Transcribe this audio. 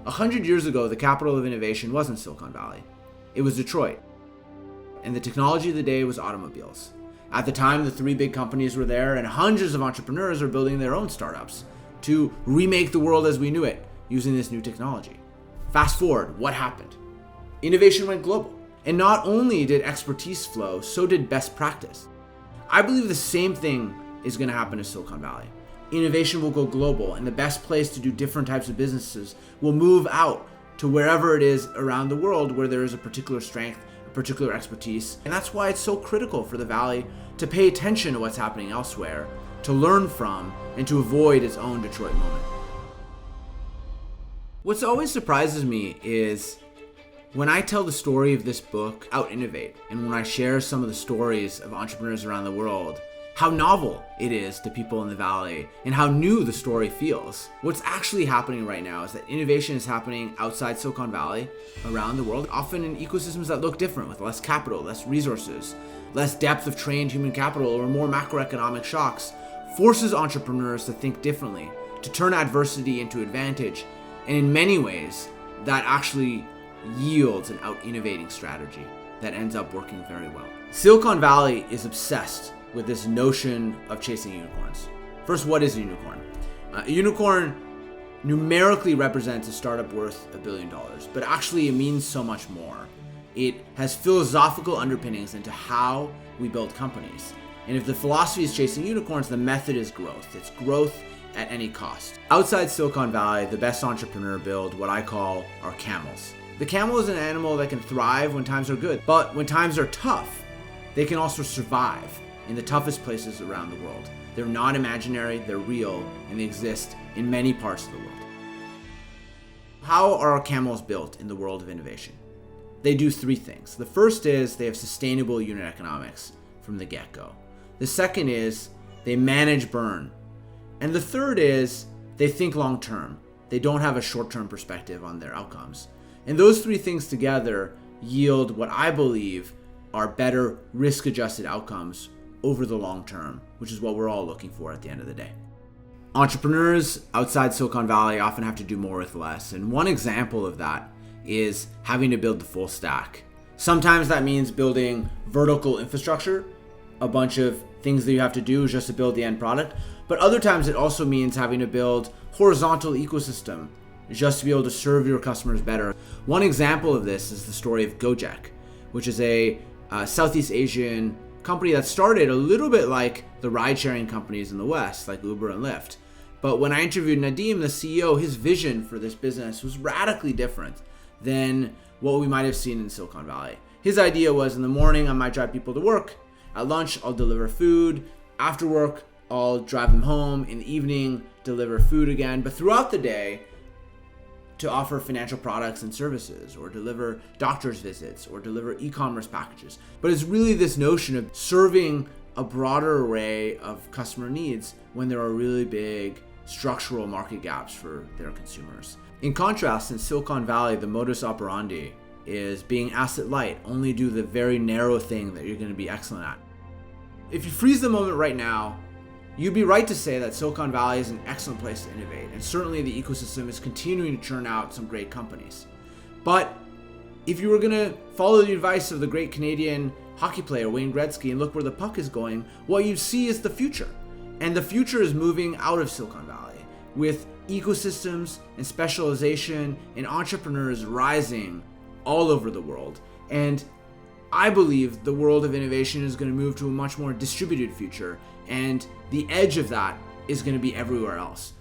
100 years ago, the capital of innovation wasn't Silicon Valley. It was Detroit. And the technology of the day was automobiles. At the time, the three big companies were there, and hundreds of entrepreneurs were building their own startups to remake the world as we knew it using this new technology. Fast forward, what happened? Innovation went global. And not only did expertise flow, so did best practice. I believe the same thing is going to happen to Silicon Valley. Innovation will go global, and the best place to do different types of businesses will move out to wherever it is around the world where there is a particular strength, a particular expertise. And that's why it's so critical for the Valley to pay attention to what's happening elsewhere, to learn from, and to avoid its own Detroit moment. What always surprises me is when I tell the story of this book, Out-Innovate, and when I share some of the stories of entrepreneurs around the world, how novel it is to people in the Valley and how new the story feels. What's actually happening right now is that innovation is happening outside Silicon Valley, around the world, often in ecosystems that look different with less capital, less resources, less depth of trained human capital, or more macroeconomic shocks, forces entrepreneurs to think differently, to turn adversity into advantage, and in many ways, that actually yields an out-innovating strategy that ends up working very well. Silicon Valley is obsessed with this notion of chasing unicorns. First, what is a unicorn? A unicorn numerically represents a startup worth $1 billion, but actually it means so much more. It has philosophical underpinnings into how we build companies. And if the philosophy is chasing unicorns, the method is growth. It's growth at any cost. Outside Silicon Valley, the best entrepreneur build what I call our camels. The camel is an animal that can thrive when times are good, but when times are tough, they can also survive in the toughest places around the world. They're not imaginary, they're real, and they exist in many parts of the world. How are our camels built in the world of innovation? They do three things. The first is they have sustainable unit economics from the get-go. The second is they manage burn. And the third is they think long-term. They don't have a short-term perspective on their outcomes. And those three things together yield what I believe are better risk-adjusted outcomes over the long term, which is what we're all looking for at the end of the day. Entrepreneurs outside Silicon Valley often have to do more with less. And one example of that is having to build the full stack. Sometimes that means building vertical infrastructure, a bunch of things that you have to do just to build the end product. But other times it also means having to build horizontal ecosystem just to be able to serve your customers better. One example of this is the story of Gojek, which is a Southeast Asian company that started a little bit like the ride-sharing companies in the West, like Uber and Lyft. But when I interviewed Nadeem, the CEO, his vision for this business was radically different than what we might have seen in Silicon Valley. His idea was in the morning, I might drive people to work. At lunch, I'll deliver food. After work, I'll drive them home. In the evening, deliver food again. But throughout the day, to offer financial products and services, or deliver doctor's visits, or deliver e-commerce packages. But it's really this notion of serving a broader array of customer needs when there are really big structural market gaps for their consumers. In contrast, in Silicon Valley, the modus operandi is being asset light, only do the very narrow thing that you're going to be excellent at. If you freeze the moment right now, you'd be right to say that Silicon Valley is an excellent place to innovate, and certainly the ecosystem is continuing to churn out some great companies. But if you were going to follow the advice of the great Canadian hockey player Wayne Gretzky and look where the puck is going, what you see is the future. And the future is moving out of Silicon Valley, with ecosystems and specialization and entrepreneurs rising all over the world. And I believe the world of innovation is going to move to a much more distributed future, and the edge of that is going to be everywhere else.